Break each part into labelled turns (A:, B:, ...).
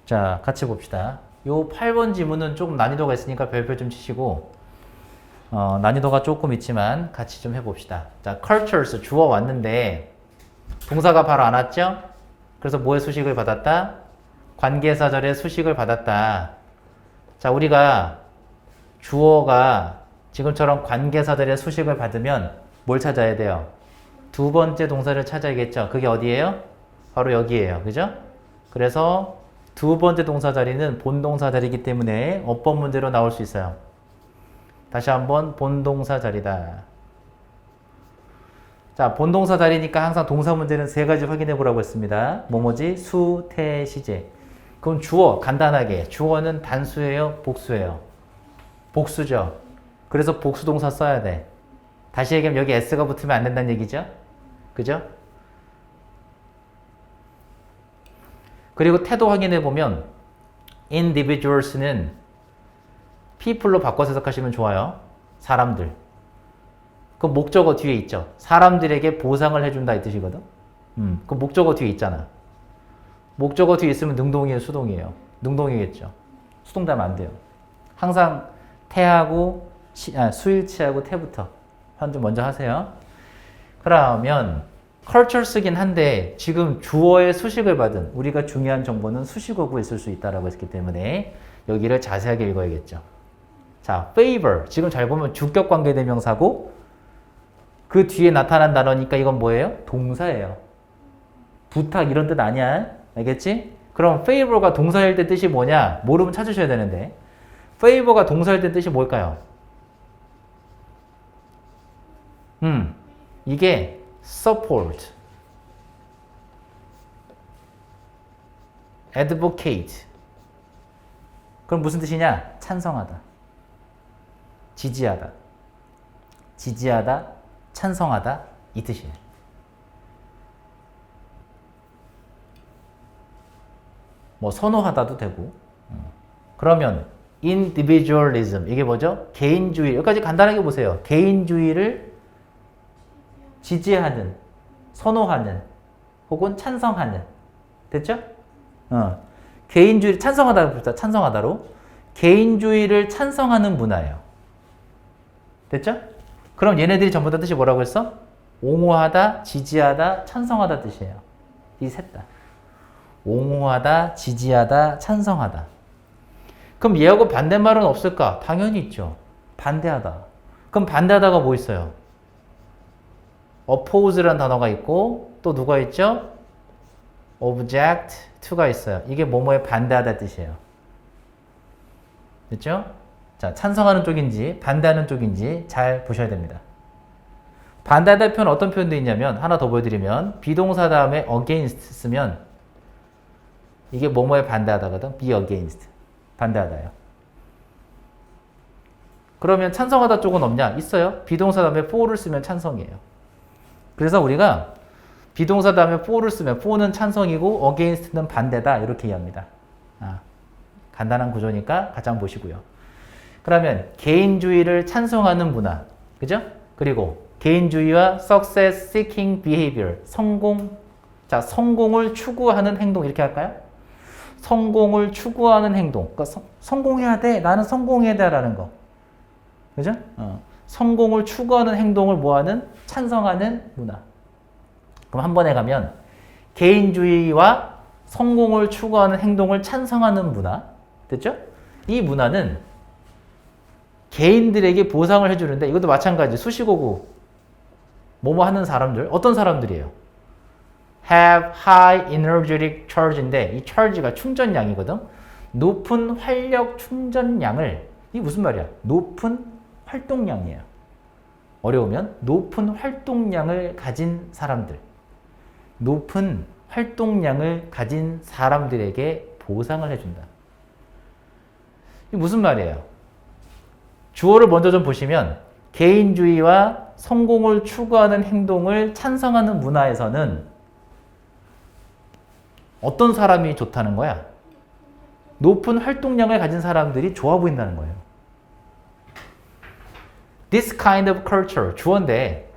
A: 자, 같이 봅시다. 요 8번 지문은 조금 난이도가 있으니까 별표 좀 치시고, 난이도가 조금 있지만 같이 좀 해봅시다. 자, cultures 주어 왔는데 동사가 바로 안 왔죠? 그래서 뭐의 수식을 받았다? 관계사절의 수식을 받았다. 자, 우리가 주어가 지금처럼 관계사절의 수식을 받으면 뭘 찾아야 돼요? 두 번째 동사를 찾아야겠죠? 그게 어디예요? 바로 여기예요. 그죠? 그래서 두 번째 동사 자리는 본동사 자리이기 때문에 어법 문제로 나올 수 있어요. 다시 한번 본동사 자리다. 자, 본동사 자리니까 항상 동사 문제는 세 가지 확인해 보라고 했습니다. 뭐뭐지? 수, 태, 시제. 그럼 주어 간단하게 주어는 단수예요? 복수예요? 복수죠. 그래서 복수 동사 써야 돼. 다시 얘기하면 여기 s가 붙으면 안 된다는 얘기죠. 그죠? 그리고 태도 확인해 보면 individuals는 people로 바꿔서 해석하시면 좋아요. 사람들. 그 목적어 뒤에 있죠. 사람들에게 보상을 해준다 이 뜻이거든. 그 목적어 뒤에 있잖아. 목적어 뒤에 있으면 능동이에요, 수동이에요? 능동이겠죠. 수동되면 안 돼요. 항상 태하고 수일치하고 태부터 환주 먼저 하세요. 그러면 cultures긴 한데 지금 주어의 수식을 받은 우리가 중요한 정보는 수식어구에 있을 수 있다고 했기 때문에 여기를 자세하게 읽어야겠죠. 자, favor. 지금 잘 보면 주격 관계대명사고 그 뒤에 나타난 단어니까 이건 뭐예요? 동사예요. 부탁 이런 뜻 아니야? 알겠지? 그럼 favor가 동사일 때 뜻이 뭐냐? 모르면 찾으셔야 되는데 favor가 동사일 때 뜻이 뭘까요? 이게 support, advocate. 그럼 무슨 뜻이냐? 찬성하다, 지지하다, 지지하다, 찬성하다 이 뜻이에요. 뭐 선호하다도 되고. 그러면 individualism 이게 뭐죠? 개인주의. 여기까지 간단하게 보세요. 개인주의를 지지하는, 선호하는, 혹은 찬성하는. 됐죠? 개인주의를 찬성하다로 봅시다. 찬성하다로. 개인주의를 찬성하는 문화예요. 됐죠? 그럼 얘네들이 전부 다 뜻이 뭐라고 했어? 옹호하다, 지지하다, 찬성하다 뜻이에요. 이 셋 다. 옹호하다, 지지하다, 찬성하다. 그럼 얘하고 반대말은 없을까? 당연히 있죠. 반대하다. 그럼 반대하다가 뭐 있어요? oppose라는 단어가 있고 또 누가 있죠? object to가 있어요. 이게 뭐뭐에 반대하다 뜻이에요. 됐죠? 자, 찬성하는 쪽인지 반대하는 쪽인지 잘 보셔야 됩니다. 반대하다 표현 어떤 표현도 있냐면 하나 더 보여드리면 비동사 다음에 against 쓰면 이게 뭐뭐에 반대하다거든. be against. 반대하다요. 그러면 찬성하다 쪽은 없냐? 있어요. 비동사 다음에 for를 쓰면 찬성이에요. 그래서 우리가 비동사 다음에 for를 쓰면 for는 찬성이고 against는 반대다 이렇게 이해합니다. 간단한 구조니까 같이 한번 보시고요. 그러면 개인주의를 찬성하는 문화, 그죠? 그리고 개인주의와 success seeking behavior, 자, 성공을 추구하는 행동 이렇게 할까요? 성공을 추구하는 행동. 그러니까 성공해야 돼. 나는 성공해야 돼라는 거. 그죠? 성공을 추구하는 행동을 뭐하는? 찬성하는 문화. 그럼 한 번에 가면 개인주의와 성공을 추구하는 행동을 찬성하는 문화. 됐죠? 이 문화는 개인들에게 보상을 해주는데 이것도 마찬가지. 수식어구 뭐뭐 하는 사람들. 어떤 사람들이에요? have high energetic charge인데 이 charge가 충전량이거든. 높은 활력 충전량을 이게 무슨 말이야? 높은 활동량이에요. 어려우면 높은 활동량을 가진 사람들. 높은 활동량을 가진 사람들에게 보상을 해준다. 이게 무슨 말이에요? 주어를 먼저 좀 보시면 개인주의와 성공을 추구하는 행동을 찬성하는 문화에서는 어떤 사람이 좋다는 거야? 높은 활동량을 가진 사람들이 좋아 보인다는 거예요. This kind of culture, 주어인데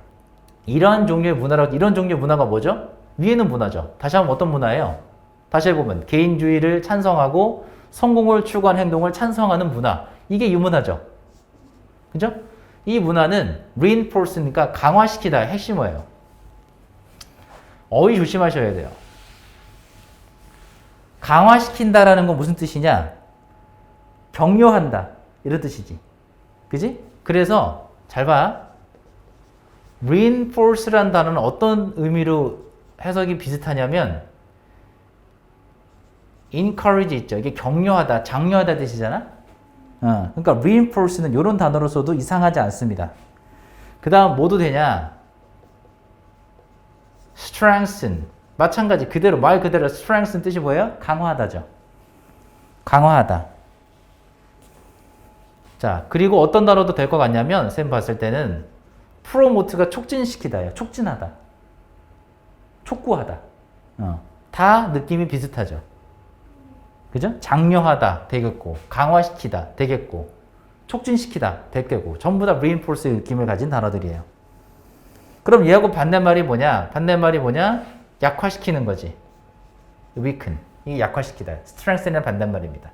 A: 이러한 종류의 문화라고, 이런 종류의 문화가 뭐죠? 위에는 문화죠. 다시 한번 어떤 문화예요? 다시 해보면 개인주의를 찬성하고 성공을 추구한 행동을 찬성하는 문화. 이게 유문화죠. 그죠? 이 문화는 reinforce니까 강화시키다 핵심어예요. 어휘 조심하셔야 돼요. 강화시킨다라는 건 무슨 뜻이냐? 격려한다. 이런 뜻이지. 그지? 그래서 잘 봐. reinforce라는 단어는 어떤 의미로 해석이 비슷하냐면 encourage 있죠. 이게 격려하다, 장려하다 뜻이잖아. 그러니까 reinforce는 이런 단어로 써도 이상하지 않습니다. 그 다음 뭐도 되냐? strengthen. 마찬가지 그대로 말 그대로 strengthen 뜻이 뭐예요? 강화하다죠. 강화하다. 자, 그리고 어떤 단어도 될 것 같냐면 쌤 봤을 때는 promote가 촉진시키다예요. 촉진하다. 촉구하다. 다 느낌이 비슷하죠. 그죠? 장려하다 되겠고, 강화시키다 되겠고, 촉진시키다 되겠고, 전부 다 reinforce의 느낌을 가진 단어들이에요. 그럼 얘하고 반대말이 뭐냐? 반대말이 뭐냐? 약화시키는 거지. weaken. 이게 약화시키다. strengthen의 반대말입니다.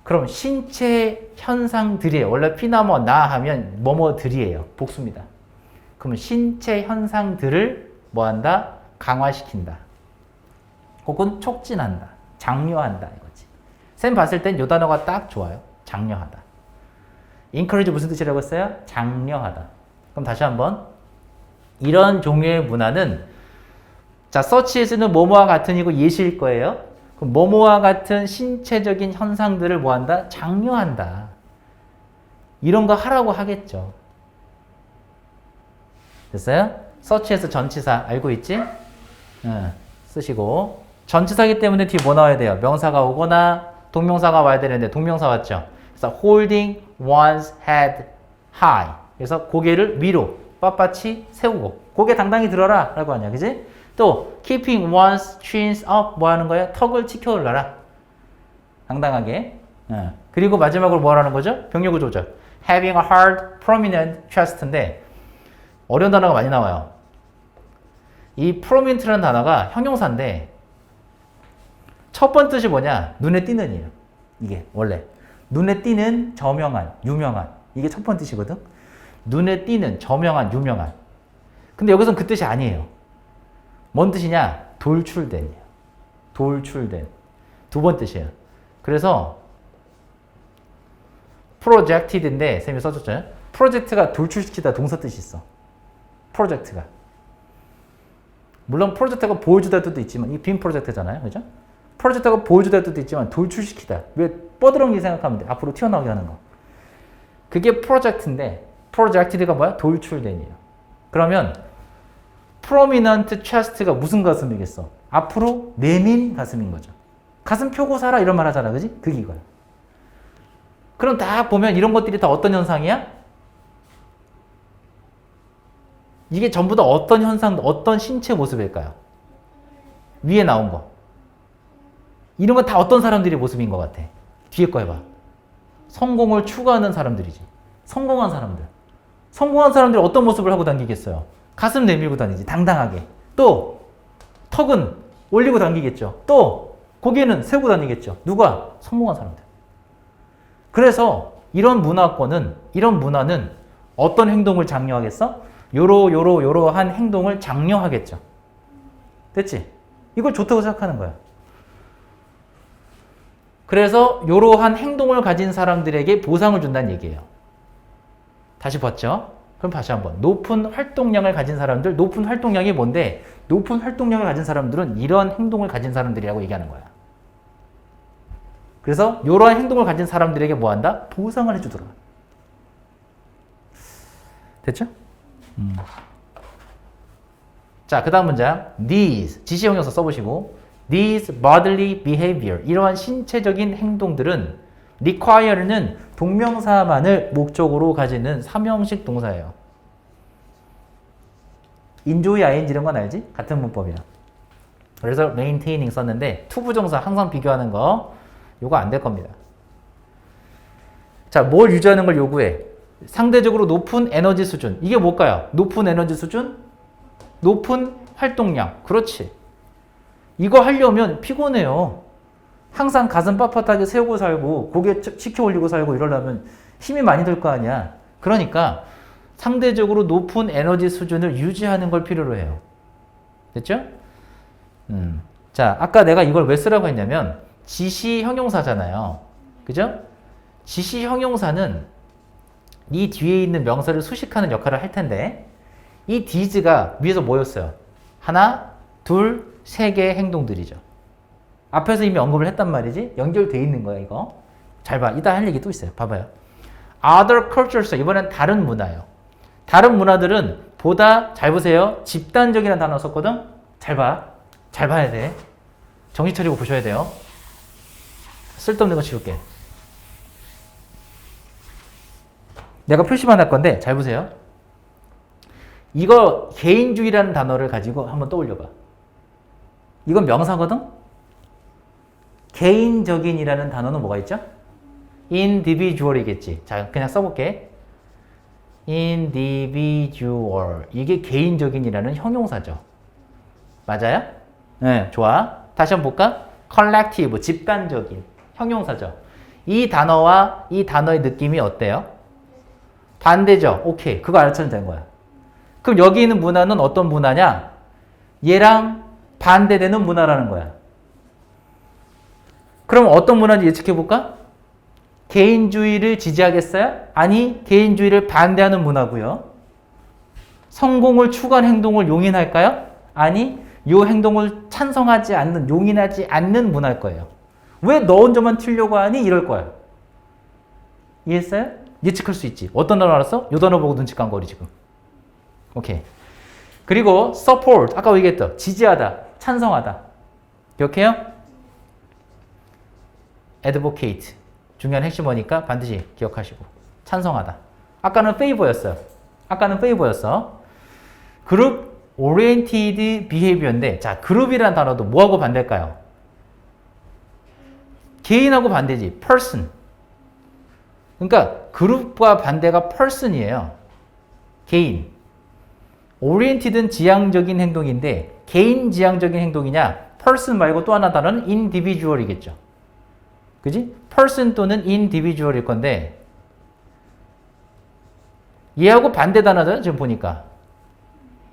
A: 그럼 신체 현상들이에요. 원래 피나머 나 하면 뭐뭐들이에요. 복수입니다. 그러면 신체 현상들을 뭐한다? 강화시킨다. 혹은 촉진한다. 장려한다. 이거지. 쌤 봤을 땐 이 단어가 딱 좋아요. 장려하다. encourage 무슨 뜻이라고 했어요? 장려하다. 그럼 다시 한번 이런 종류의 문화는 자 서치에서는 뭐뭐와 같은이고 예시일 거예요. 그럼 뭐뭐와 같은 신체적인 현상들을 뭐한다? 장려한다. 이런 거 하라고 하겠죠. 됐어요? 서치에서 전치사 알고 있지? 쓰시고 전치사기 때문에 뒤에 뭐 나와야 돼요? 명사가 오거나 동명사가 와야 되는데 동명사 왔죠? 그래서 holding one's head high. 그래서 고개를 위로 빳빳이 세우고 고개 당당히 들어라 라고 하냐. 그지? 또 keeping one's chins up 뭐 하는 거야? 턱을 치켜 올라라. 당당하게. 그리고 마지막으로 뭐 하라는 거죠? 병력을 조절. having a hard, prominent chest인데 어려운 단어가 많이 나와요. 이 prominent라는 단어가 형용사인데 첫 번째 뜻이 뭐냐? 눈에 띄는 이에요. 이게 원래 눈에 띄는, 저명한, 유명한. 이게 첫 번째 뜻이거든. 눈에 띄는, 저명한, 유명한. 근데 여기서는 그 뜻이 아니에요. 뭔 뜻이냐? 돌출된. 돌출된. 두 번 뜻이에요. 그래서 projected인데 쌤이 써줬잖아요. 프로젝트가 돌출시키다 동사 뜻이 있어. 프로젝트가. 물론 프로젝트가 보여주다 뜻도 있지만 이 빔 프로젝트잖아요. 그죠? 프로젝트가 보여주다 뜻도 있지만 돌출시키다. 왜 뻐드렁이 생각하면 돼. 앞으로 튀어나오게 하는 거. 그게 프로젝트인데 projected가 뭐야? 돌출된이에요. 그러면 prominent chest가 무슨 가슴이겠어? 앞으로 내민 가슴인 거죠. 가슴 펴고 살아 이런 말 하잖아. 그지? 그게 이거야. 그럼 다 보면 이런 것들이 다 어떤 현상이야? 이게 전부 다 어떤 현상, 어떤 신체 모습일까요? 위에 나온 거. 이런 건 다 어떤 사람들의 모습인 것 같아? 뒤에 거 해봐. 성공을 추구하는 사람들이지. 성공한 사람들. 성공한 사람들이 어떤 모습을 하고 다니겠어요? 가슴 내밀고 다니지. 당당하게. 또 턱은 올리고 다니겠죠. 또 고개는 세우고 다니겠죠. 누가? 성공한 사람들. 그래서 이런 문화는 어떤 행동을 장려하겠어? 요러한 행동을 장려하겠죠. 됐지? 이걸 좋다고 생각하는 거야. 그래서 이러한 행동을 가진 사람들에게 보상을 준다는 얘기예요. 다시 봤죠? 그럼 다시 한번. 높은 활동량을 가진 사람들, 높은 활동량이 뭔데? 높은 활동량을 가진 사람들은 이런 행동을 가진 사람들이라고 얘기하는 거야. 그래서 이러한 행동을 가진 사람들에게 뭐 한다? 보상을 해주더라. 됐죠? 자, 그 다음 문장. These, 지시형용사 써보시고 These bodily behavior, 이러한 신체적인 행동들은 require는 동명사만을 목적으로 가지는 삼형식 동사예요. enjoy, ing 이런 건 알지? 같은 문법이야. 그래서 maintaining 썼는데 투부정사 항상 비교하는 거 요거 안 될 겁니다. 자, 뭘 유지하는 걸 요구해? 상대적으로 높은 에너지 수준. 이게 뭘까요? 높은 에너지 수준? 높은 활동량. 그렇지. 이거 하려면 피곤해요. 항상 가슴 빳빳하게 세우고 살고 고개 치켜 올리고 살고 이러려면 힘이 많이 들 거 아니야. 그러니까 상대적으로 높은 에너지 수준을 유지하는 걸 필요로 해요. 됐죠? 자, 아까 내가 이걸 왜 쓰라고 했냐면 지시 형용사잖아요. 그죠? 지시 형용사는 이 뒤에 있는 명사를 수식하는 역할을 할 텐데 이 thes가 위에서 뭐였어요? 하나, 둘, 세 개의 행동들이죠. 앞에서 이미 언급을 했단 말이지. 연결돼 있는 거야 이거. 잘 봐. 이따 할 얘기 또 있어요. 봐봐요. Other cultures. 이번엔 다른 문화예요. 다른 문화들은 보다 잘 보세요. 집단적이라는 단어 썼거든. 잘 봐. 잘 봐야 돼. 정신 차리고 보셔야 돼요. 쓸데없는 거 치울게. 내가 표시만 할 건데 잘 보세요. 이거 개인주의라는 단어를 가지고 한번 떠올려봐. 이건 명사거든? 개인적인이라는 단어는 뭐가 있죠? individual이겠지. 자, 그냥 써볼게. individual. 이게 개인적인이라는 형용사죠. 맞아요? 네, 좋아. 다시 한번 볼까? collective, 집단적인 형용사죠. 이 단어와 이 단어의 느낌이 어때요? 반대죠. 오케이. 그거 알아차면 된 거야. 그럼 여기 있는 문화는 어떤 문화냐? 얘랑 반대되는 문화라는 거야. 그럼 어떤 문화인지 예측해 볼까? 개인주의를 지지하겠어요? 아니, 개인주의를 반대하는 문화고요. 성공을 추구한 행동을 용인할까요? 아니, 이 행동을 찬성하지 않는, 용인하지 않는 문화일 거예요. 왜 너 혼자만 튀려고 하니? 이럴 거야. 이해했어요? 예측할 수 있지. 어떤 단어 알았어? 이 단어 보고 눈치 깐 거리 지금. 오케이. 그리고 support, 아까 얘기했죠. 지지하다, 찬성하다. 기억해요? advocate, 중요한 핵심어니까 반드시 기억하시고. 찬성하다. 아까는 favor였어요. 그룹 oriented behavior인데, 자, 그룹이라는 단어도 뭐하고 반대일까요? 개인하고 반대지. person. 그러니까 그룹과 반대가 person이에요. 개인. oriented는 지향적인 행동인데 개인 지향적인 행동이냐? person 말고 또 하나 다른 individual이겠죠. 그지? person 또는 individual일 건데 얘하고 반대 단어잖아요. 지금 보니까.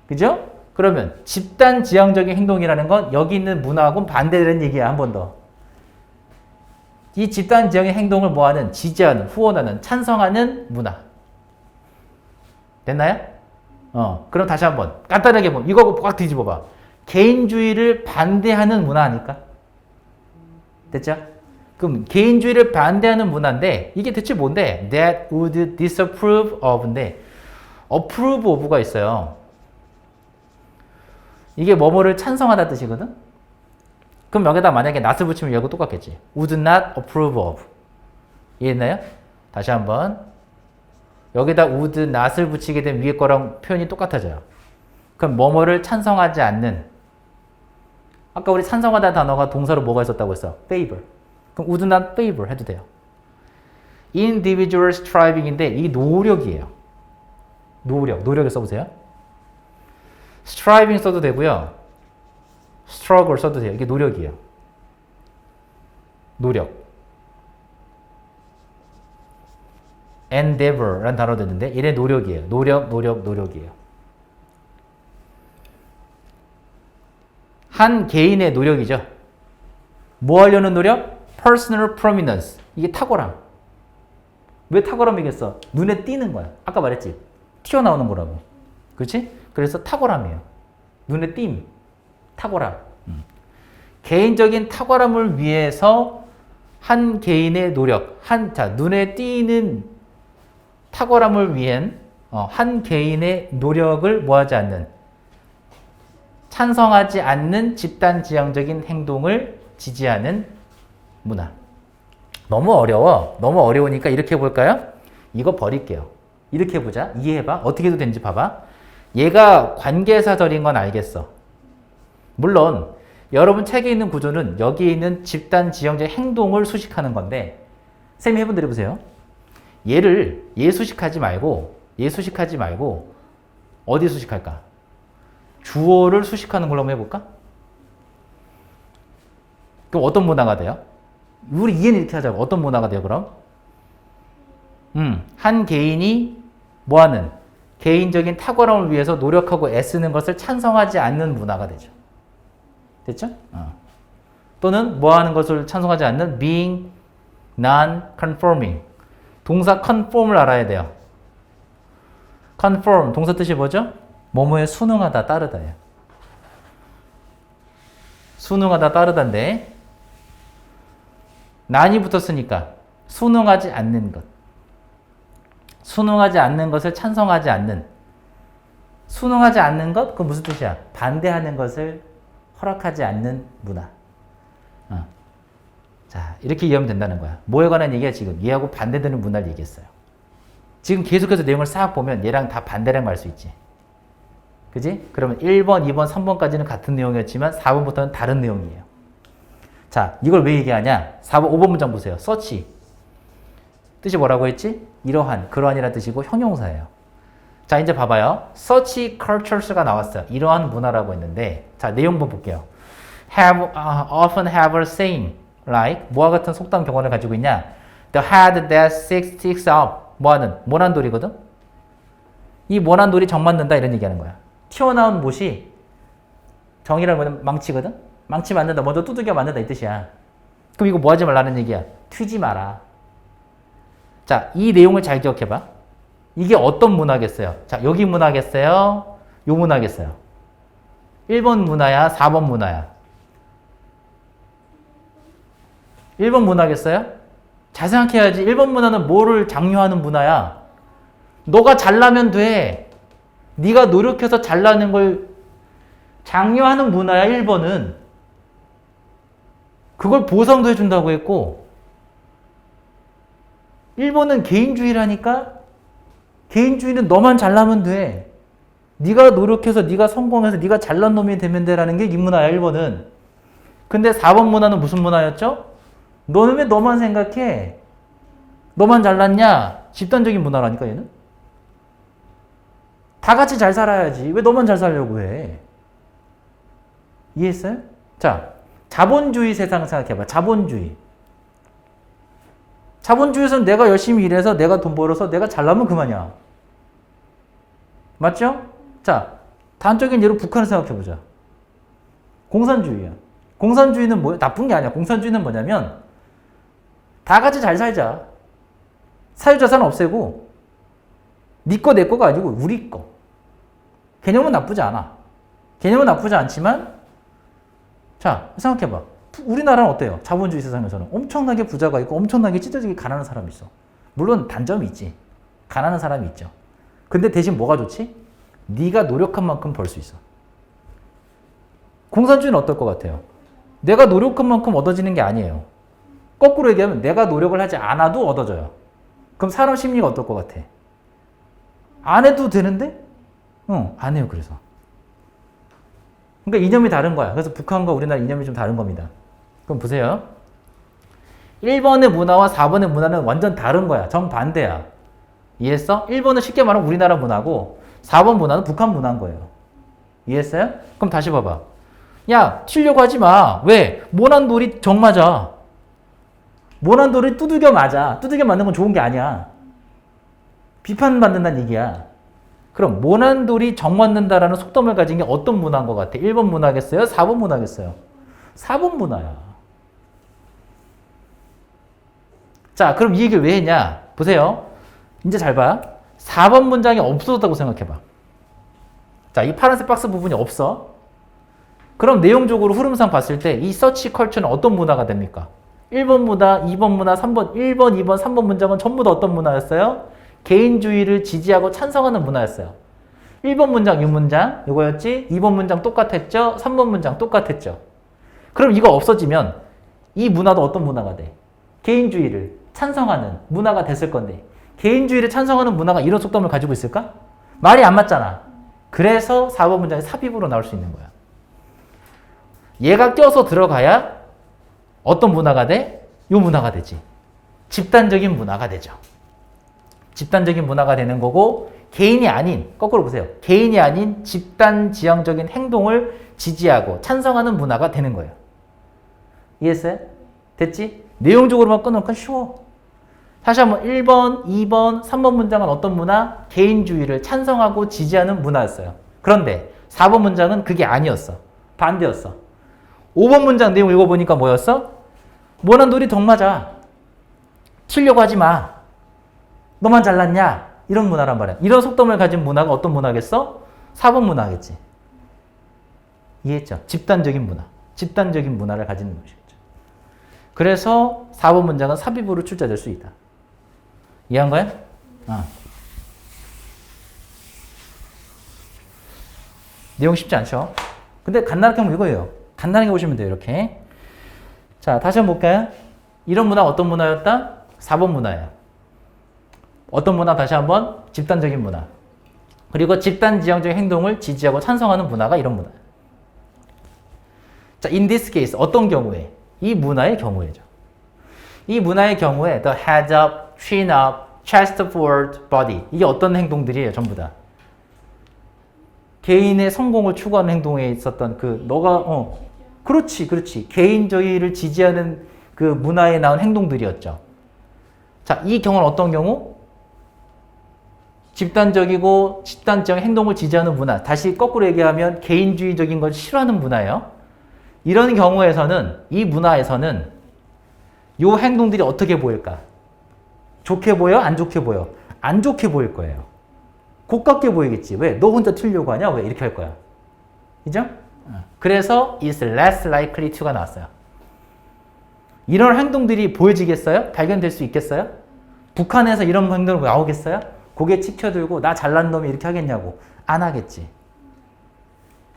A: 그죠? 그러면 집단 지향적인 행동이라는 건 여기 있는 문화하고는 반대되는 얘기야. 한 번 더. 이 집단 지향의 행동을 뭐하는? 지지하는, 후원하는, 찬성하는 문화. 됐나요? 그럼 다시 한번 간단하게 이거 꽉 뒤집어봐. 개인주의를 반대하는 문화 아닐까? 됐죠? 그럼 개인주의를 반대하는 문화인데 이게 대체 뭔데? That would disapprove of인데 approve of가 있어요. 이게 뭐뭐를 찬성하다 뜻이거든? 그럼 여기다 만약에 not을 붙이면 얘하고 똑같겠지. would not approve of. 이해했나요? 다시 한번. 여기다 would not을 붙이게 되면 위에 거랑 표현이 똑같아져요. 그럼 뭐뭐를 찬성하지 않는. 아까 우리 찬성하다 단어가 동사로 뭐가 있었다고 했어? favor. 그럼 would not favor 해도 돼요. individual striving인데 이 노력이에요. 노력을 써보세요. striving 써도 되고요. struggle 써도 돼요. 이게 노력이에요. 노력. endeavor라는 단어도 있는데 얘네 노력이에요. 노력이에요. 한 개인의 노력이죠. 뭐 하려는 노력? personal prominence. 이게 탁월함. 왜 탁월함이겠어? 눈에 띄는 거야. 아까 말했지. 튀어나오는 거라고. 그렇지? 그래서 탁월함이에요. 눈에 띈. 탁월함. 개인적인 탁월함을 위해서 한 개인의 노력, 눈에 띄는 탁월함을 위한 한 개인의 노력을 뭐하지 않는, 찬성하지 않는 집단 지향적인 행동을 지지하는 문화. 너무 어려워. 너무 어려우니까 이렇게 해볼까요? 이거 버릴게요. 이렇게 해보자. 이해해봐. 어떻게 해도 되는지 봐봐. 얘가 관계사절인 건 알겠어. 물론 여러분 책에 있는 구조는 여기에 있는 집단 지형적 행동을 수식하는 건데 쌤이 해본 대로 해보세요. 얘 수식하지 말고 어디 수식할까? 주어를 수식하는 걸로 한번 해볼까? 그럼 어떤 문화가 돼요? 우리 이해는 이렇게 하자고. 어떤 문화가 돼요, 그럼? 한 개인이 뭐하는? 개인적인 탁월함을 위해서 노력하고 애쓰는 것을 찬성하지 않는 문화가 되죠. 됐죠? 또는 뭐하는 것을 찬성하지 않는 being non-conforming. 동사 conform을 알아야 돼요. conform, 동사 뜻이 뭐죠? 뭐뭐에 순응하다, 따르다예요. 순응하다, 따르다인데 난이 붙었으니까 순응하지 않는 것. 순응하지 않는 것을 찬성하지 않는. 순응하지 않는 것? 그건 무슨 뜻이야? 반대하는 것을 허락하지 않는 문화. 자, 이렇게 이해하면 된다는 거야. 뭐에 관한 얘기야, 지금? 얘하고 반대되는 문화를 얘기했어요. 지금 계속해서 내용을 싹 보면 얘랑 다 반대라는 걸 알 수 있지. 그지? 그러면 1번, 2번, 3번까지는 같은 내용이었지만 4번부터는 다른 내용이에요. 자, 이걸 왜 얘기하냐? 4번, 5번 문장 보세요. 서치. 뜻이 뭐라고 했지? 이러한, 그러한이라는 뜻이고 형용사예요. 자, 이제 봐봐요. Such cultures가 나왔어요. 이러한 문화라고 했는데, 자, 내용 한번 볼게요. Often have a saying, like, 뭐와 같은 속담 경원을 가지고 있냐? The head that sticks up. 뭐하는? 모난돌이거든? 이 모난돌이 정 맞는다, 이런 얘기하는 거야. 튀어나온 못이 정이라는 거는 망치거든? 망치 맞는다, 먼저 두들겨 맞는다, 이 뜻이야. 그럼 이거 뭐 하지 말라는 얘기야? 튀지 마라. 자, 이 내용을 잘 기억해봐. 이게 어떤 문화겠어요? 자, 여기 문화겠어요? 요 문화겠어요? 1번 문화야? 4번 문화야? 1번 문화겠어요? 잘 생각해야지. 1번 문화는 뭐를 장려하는 문화야? 너가 잘나면 돼. 네가 노력해서 잘나는 걸 장려하는 문화야, 1번은. 그걸 보상도 해준다고 했고, 1번은 개인주의라니까? 개인주의는 너만 잘나면 돼. 네가 노력해서 네가 성공해서 네가 잘난 놈이 되면 돼라는 게 이 문화야, 1번은. 근데 4번 문화는 무슨 문화였죠? 너는 왜 너만 생각해? 너만 잘났냐? 집단적인 문화라니까, 얘는. 다 같이 잘 살아야지. 왜 너만 잘 살려고 해? 이해했어요? 자, 자본주의 세상 생각해봐. 자본주의. 자본주의에서는 내가 열심히 일해서 내가 돈 벌어서 내가 잘나면 그만이야. 맞죠? 자, 단적인 예로 북한을 생각해보자. 공산주의야. 공산주의는 뭐야? 나쁜 게 아니야. 공산주의는 뭐냐면 다 같이 잘 살자. 사유자산 없애고 네 거 내 거가 아니고 우리 거. 개념은 나쁘지 않아. 개념은 나쁘지 않지만 자, 생각해봐. 우리나라는 어때요? 자본주의 세상에서는 엄청나게 부자가 있고 엄청나게 찢어지게 가난한 사람이 있어. 물론 단점이 있지. 가난한 사람이 있죠. 근데 대신 뭐가 좋지? 네가 노력한 만큼 벌 수 있어. 공산주의는 어떨 것 같아요? 내가 노력한 만큼 얻어지는 게 아니에요. 거꾸로 얘기하면 내가 노력을 하지 않아도 얻어져요. 그럼 사람 심리가 어떨 것 같아? 안 해도 되는데? 안 해요, 그래서. 그러니까 이념이 다른 거야. 그래서 북한과 우리나라 이념이 좀 다른 겁니다. 그럼 보세요. 1번의 문화와 4번의 문화는 완전 다른 거야. 정반대야. 이해했어? 1번은 쉽게 말하면 우리나라 문화고 4번 문화는 북한 문화인 거예요. 이해했어요? 그럼 다시 봐봐. 야, 튀려고 하지 마. 왜? 모난돌이 정 맞아. 모난돌이 두들겨 맞아. 두들겨 맞는 건 좋은 게 아니야. 비판받는다는 얘기야. 그럼 모난돌이 정 맞는다라는 속담을 가진 게 어떤 문화인 것 같아? 1번 문화겠어요? 4번 문화겠어요? 4번 문화야. 자, 그럼 이 얘기를 왜 했냐? 보세요. 이제 잘 봐. 4번 문장이 없어졌다고 생각해봐. 자, 이 파란색 박스 부분이 없어. 그럼 내용적으로 흐름상 봤을 때 이 서치 컬처는 어떤 문화가 됩니까? 1번 문화, 2번 문화, 3번, 1번, 2번, 3번 문장은 전부 다 어떤 문화였어요? 개인주의를 지지하고 찬성하는 문화였어요. 1번 문장, 이 문장, 이거였지? 2번 문장 똑같았죠? 3번 문장 똑같았죠? 그럼 이거 없어지면 이 문화도 어떤 문화가 돼? 개인주의를 찬성하는 문화가 됐을 건데 개인주의를 찬성하는 문화가 이런 속담을 가지고 있을까? 말이 안 맞잖아. 그래서 4번 문장이 삽입으로 나올 수 있는 거야. 얘가 껴서 들어가야 어떤 문화가 돼? 요 문화가 되지. 집단적인 문화가 되죠. 집단적인 문화가 되는 거고 개인이 아닌, 거꾸로 보세요. 개인이 아닌 집단 지향적인 행동을 지지하고 찬성하는 문화가 되는 거예요. 이해했어요? 됐지? 내용적으로만 끊으면 쉬워. 다시 한번 1번, 2번, 3번 문장은 어떤 문화? 개인주의를 찬성하고 지지하는 문화였어요. 그런데 4번 문장은 그게 아니었어. 반대였어. 5번 문장 내용 읽어보니까 뭐였어? 뭐난 놀이 덕 맞아. 튀려고 하지 마. 너만 잘났냐? 이런 문화란 말이야. 이런 속담을 가진 문화가 어떤 문화겠어? 4번 문화겠지. 이해했죠? 집단적인 문화. 집단적인 문화를 가지는 것이겠죠. 그래서 4번 문장은 삽입으로 출제될 수 있다. 이해한 거야? 내용 쉽지 않죠? 근데 간단하게 하면 이거예요. 간단하게 보시면 돼요. 이렇게. 자, 다시 한번 볼까요? 이런 문화 어떤 문화였다? 4번 문화예요. 어떤 문화? 다시 한번 집단적인 문화. 그리고 집단 지향적인 행동을 지지하고 찬성하는 문화가 이런 문화. 자, in this case 어떤 경우에? 이 문화의 경우에죠. 이 문화의 경우에 the head up, chin up, chest forward, body 이게 어떤 행동들이에요? 전부 다. 개인의 성공을 추구하는 행동에 있었던 그렇지. 개인주의를 지지하는 그 문화에 나온 행동들이었죠. 자, 이 경우는 어떤 경우? 집단적이고 집단적 행동을 지지하는 문화. 다시 거꾸로 얘기하면 개인주의적인 걸 싫어하는 문화예요. 이런 경우에서는 이 문화에서는 이 행동들이 어떻게 보일까? 좋게 보여? 안 좋게 보여? 안 좋게 보일 거예요. 고깝게 보이겠지. 왜? 너 혼자 튀려고 하냐? 왜? 이렇게 할 거야. 그죠? 그래서 is less likely to가 나왔어요. 이런 행동들이 보여지겠어요? 발견될 수 있겠어요? 북한에서 이런 행동이 나오겠어요? 고개 치켜들고 나 잘난 놈이 이렇게 하겠냐고. 안 하겠지.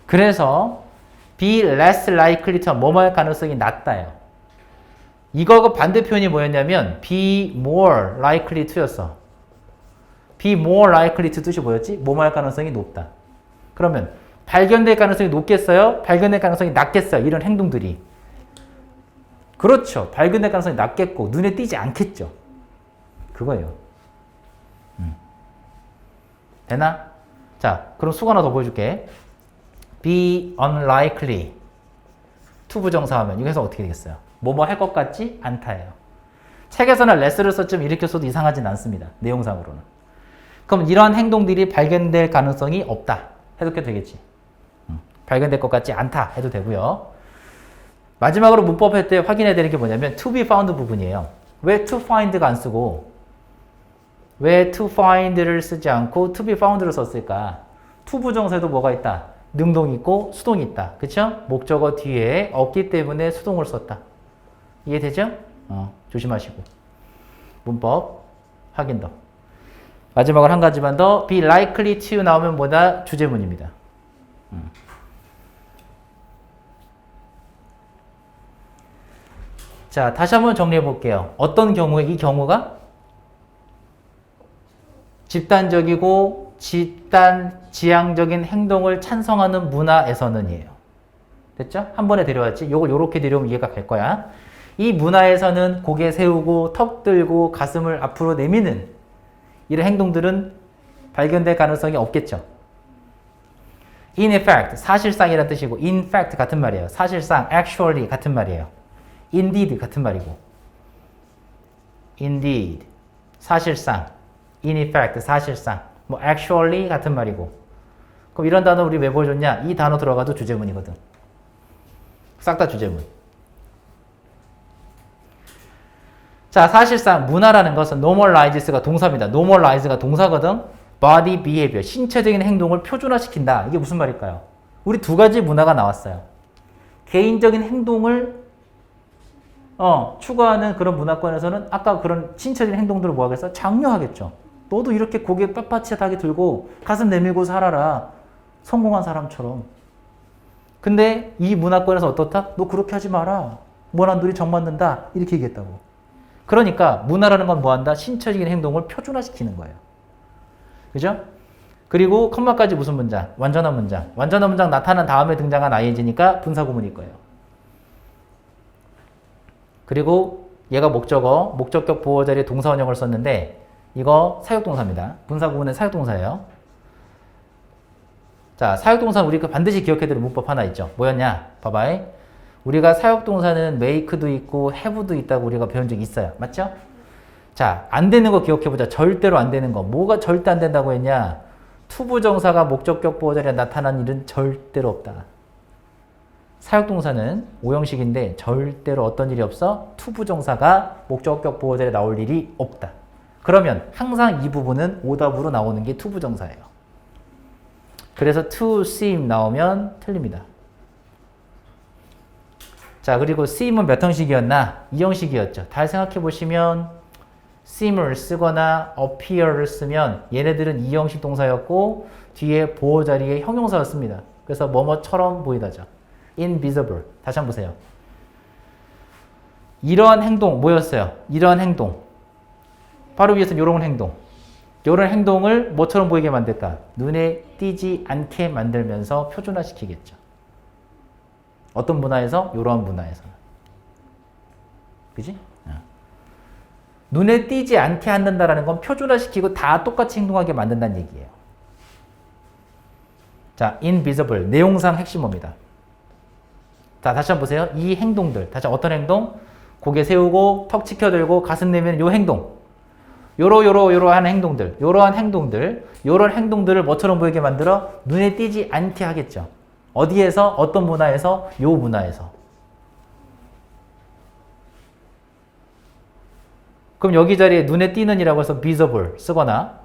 A: 그래서 be less likely to 뭐뭐 할 가능성이 낮다요. 이거 반대표현이 뭐였냐면 be more likely to였어. be more likely to 뜻이 뭐였지? 뭐뭐 할 가능성이 높다. 그러면 발견될 가능성이 높겠어요? 발견될 가능성이 낮겠어요? 이런 행동들이. 그렇죠. 발견될 가능성이 낮겠고 눈에 띄지 않겠죠. 그거예요. 되나? 자, 그럼 수거 하나 더 보여줄게. be unlikely to 부정사하면 이거 해서 어떻게 되겠어요? 뭐뭐 할 것 같지 않다예요. 책에서는 less를 썼지만 이렇게 써도 이상하진 않습니다. 내용상으로는. 그럼 이러한 행동들이 발견될 가능성이 없다 해도 되겠지. 발견될 것 같지 않다 해도 되고요. 마지막으로 문법 할 때 확인해야 되는 게 뭐냐면 to be found 부분이에요. 왜 to find가 안 쓰고 왜 to find를 쓰지 않고 to be found를 썼을까? to 부정사에도 뭐가 있다? 능동이 있고 수동이 있다. 그쵸? 목적어 뒤에 없기 때문에 수동을 썼다. 이해되죠? 조심하시고. 문법 확인 더. 마지막으로 한 가지만 더. be likely to 나오면 뭐다? 주제문입니다. 자, 다시 한번 정리해 볼게요. 어떤 경우에 이 경우가 집단적이고 집단 지향적인 행동을 찬성하는 문화에서는이에요. 됐죠? 한 번에 데려왔지? 이걸 이렇게 데려오면 이해가 갈 거야. 이 문화에서는 고개 세우고 턱 들고 가슴을 앞으로 내미는 이런 행동들은 발견될 가능성이 없겠죠. In effect, 사실상이라는 뜻이고 in fact 같은 말이에요. 사실상, actually 같은 말이에요. Indeed 같은 말이고 Indeed, 사실상 In effect, 사실상 뭐 actually 같은 말이고 그럼 이런 단어 우리 왜 보여줬냐? 이 단어 들어가도 주제문이거든. 싹 다 주제문. 자, 사실상 문화라는 것은 normalizes가 동사입니다. normalize가 동사거든. body behavior, 신체적인 행동을 표준화시킨다. 이게 무슨 말일까요? 우리 두 가지 문화가 나왔어요. 개인적인 행동을 추구하는 그런 문화권에서는 아까 그런 신체적인 행동들을 뭐 하겠어? 장려하겠죠. 너도 이렇게 고개 빳빳하게 들고 가슴 내밀고 살아라. 성공한 사람처럼. 근데 이 문화권에서 어떻다? 너 그렇게 하지 마라. 뭐난 둘이 정 맞는다. 이렇게 얘기했다고. 그러니까 문화라는 건 뭐 한다? 신체적인 행동을 표준화시키는 거예요. 그죠? 그리고 컴마까지 무슨 문장? 완전한 문장. 완전한 문장 나타난 다음에 등장한 ing니까 분사구문일 거예요. 그리고 얘가 목적어, 목적격 보호 자리에 동사 원형을 썼는데 이거 사역동사입니다. 분사구문은 사역동사예요. 자, 사역동사는 우리가 반드시 기억해야 될 문법 하나 있죠. 뭐였냐? 봐봐요. 우리가 사역동사는 make도 있고 have도 있다고 우리가 배운 적이 있어요. 맞죠? 자, 안 되는 거 기억해보자. 절대로 안 되는 거. 뭐가 절대 안 된다고 했냐? 투부정사가 목적격 보호 자리에 나타난 일은 절대로 없다. 사역동사는 오형식인데 절대로 어떤 일이 없어? 투부정사가 목적격 보호 자리에 나올 일이 없다. 그러면 항상 이 부분은 오답으로 나오는 게 투부정사예요. 그래서 to seem 나오면 틀립니다. 자, 그리고 seem은 몇 형식이었나? 2형식이었죠. 잘 생각해 보시면 seem을 쓰거나 appear를 쓰면 얘네들은 2형식 동사였고 뒤에 보호 자리에 형용사였습니다. 그래서 뭐뭐처럼 보이다죠. invisible. 다시 한번 보세요. 이러한 행동 뭐였어요? 이러한 행동. 바로 위에서는 이런 행동. 이런 행동을 뭐처럼 보이게 만들까? 눈에 띄지 않게 만들면서 표준화시키겠죠. 어떤 문화에서? 이러한 문화에서는. 그지? 눈에 띄지 않게 한다는 건 표준화시키고 다 똑같이 행동하게 만든다는 얘기예요. 자, invisible. 내용상 핵심어입니다. 자, 다시 한번 보세요. 이 행동들. 다시 어떤 행동? 고개 세우고 턱 치켜들고 가슴 내미는 요 행동. 요러한 행동들. 요런 행동들을 뭐처럼 보이게 만들어? 눈에 띄지 않게 하겠죠. 어디에서? 어떤 문화에서? 요 문화에서. 그럼 여기 자리에 눈에 띄는 이라고 해서 visible 쓰거나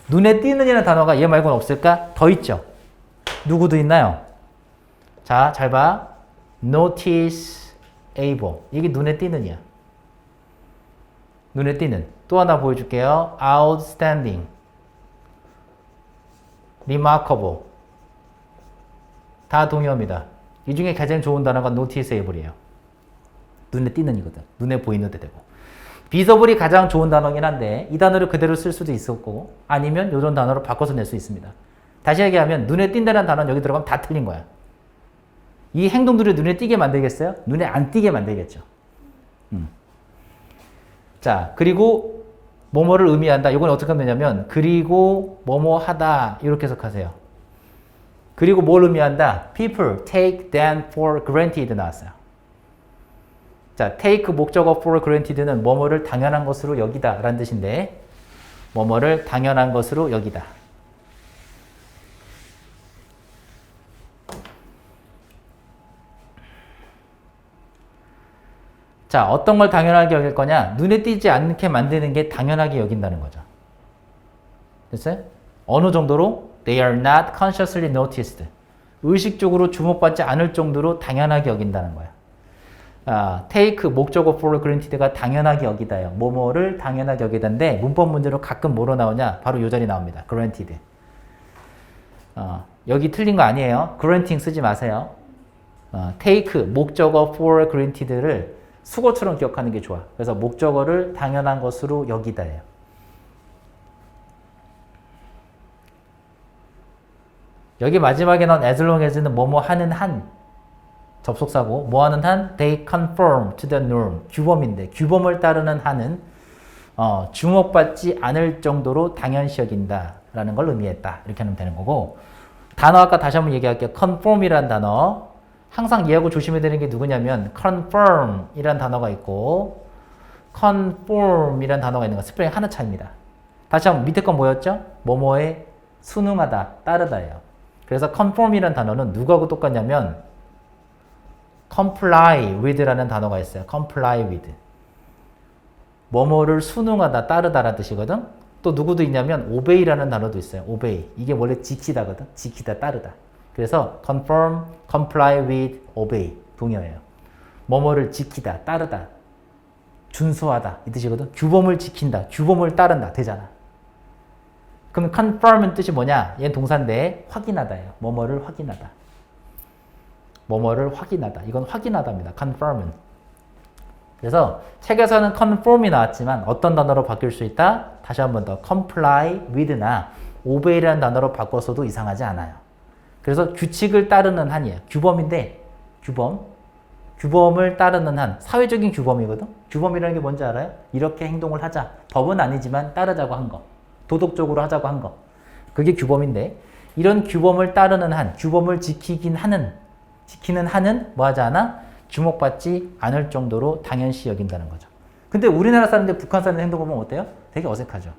A: 눈에 띄는 이라는 단어가 얘 말고는 없을까? 더 있죠. 누구도 있나요? 자, 잘 봐. noticeable. 이게 눈에 띄는 이야. 눈에 띄는. 또 하나 보여줄게요. outstanding. remarkable. 다 동의어입니다. 이 중에 가장 좋은 단어가 noticeable이에요. 눈에 띄는 이거든. 눈에 보이는 데 되고. visible이 가장 좋은 단어긴 한데 이 단어를 그대로 쓸 수도 있었고 아니면 이런 단어로 바꿔서 낼 수 있습니다. 다시 얘기하면 눈에 띈다는 단어는 여기 들어가면 다 틀린 거야. 이 행동들을 눈에 띄게 만들겠어요? 눈에 안 띄게 만들겠죠. 자, 그리고 뭐뭐를 의미한다. 이건 어떻게 하면 되냐면 그리고 뭐뭐 하다 이렇게 해석하세요. 그리고 뭘 의미한다? People take them for granted 나왔어요. 자, take 목적어 for granted는 뭐뭐를 당연한 것으로 여기다 라는 뜻인데 뭐뭐를 당연한 것으로 여기다. 자, 어떤 걸 당연하게 여길 거냐? 눈에 띄지 않게 만드는 게 당연하게 여긴다는 거죠. 됐어요? 어느 정도로? They are not consciously noticed. 의식적으로 주목받지 않을 정도로 당연하게 여긴다는 거야. take 목적어 for granted가 당연하게 여기다요. 뭐뭐를 당연하게 여기다인데 문법 문제로 가끔 뭐로 나오냐? 바로 이 자리 나옵니다. granted. 여기 틀린 거 아니에요. granting 쓰지 마세요. take 목적어 for granted를 수거처럼 기억하는 게 좋아. 그래서 목적어를 당연한 것으로 여기다예요. 여기 마지막에 나온 as long as는 뭐뭐 하는 한 접속사고 뭐 하는 한 they conform to the norm 규범인데 규범을 따르는 한은 주목받지 않을 정도로 당연시 여긴다 라는 걸 의미했다. 이렇게 하면 되는 거고 단어 아까 다시 한번 얘기할게요. conform이라는 단어 항상 이해하고 조심해야 되는 게 누구냐면 confirm 이라는 단어가 있고 conform 이라는 단어가 있는 거 스펠링 하나 차이입니다. 다시 한번 밑에 건 뭐였죠? 뭐뭐에 순응하다, 따르다예요. 그래서 conform 이라는 단어는 누구하고 똑같냐면 comply with라는 단어가 있어요. comply with. 뭐뭐를 순응하다, 따르다라는 뜻이거든. 또 누구도 있냐면 obey라는 단어도 있어요. obey. 이게 원래 지키다거든. 지키다, 따르다. 그래서 conform, comply with, obey 동의어예요. 뭐뭐를 지키다, 따르다, 준수하다 이 뜻이거든. 규범을 지킨다, 규범을 따른다 되잖아. 그럼 confirm은 뜻이 뭐냐? 얘는 동사인데 확인하다예요. 뭐뭐를 확인하다. 뭐뭐를 확인하다. 이건 확인하다입니다. confirm은. 그래서 책에서는 conform이 나왔지만 어떤 단어로 바뀔 수 있다? 다시 한 번 더 comply with나 obey라는 단어로 바꿔서도 이상하지 않아요. 그래서 규칙을 따르는 한이에요. 규범인데 규범을 따르는 한 사회적인 규범이거든. 규범이라는 게 뭔지 알아요? 이렇게 행동을 하자. 법은 아니지만 따르자고 한 거. 도덕적으로 하자고 한 거. 그게 규범인데 이런 규범을 따르는 한, 규범을 지키는 한은 뭐 하지 않아? 주목받지 않을 정도로 당연시 여긴다는 거죠. 근데 우리나라 사람들 북한 사람들 행동 보면 어때요? 되게 어색하죠.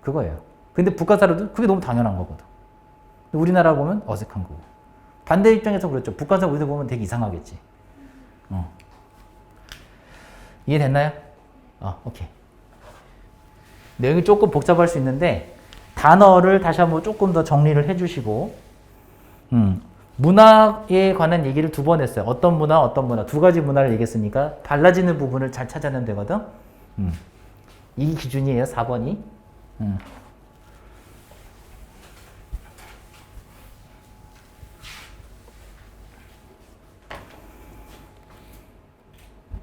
A: 그거예요. 근데 북한 사람들 그게 너무 당연한 거거든. 우리나라 보면 어색한 거고. 반대 입장에서 그렇죠. 북한 사람 우리들 보면 되게 이상하겠지. 이해됐나요? 오케이. 내용이 조금 복잡할 수 있는데 단어를 다시 한번 조금 더 정리를 해주시고 문화에 관한 얘기를 2번 했어요. 어떤 문화, 어떤 문화. 2가지 문화를 얘기했으니까 달라지는 부분을 잘 찾아내면 되거든. 이 기준이에요. 4번이.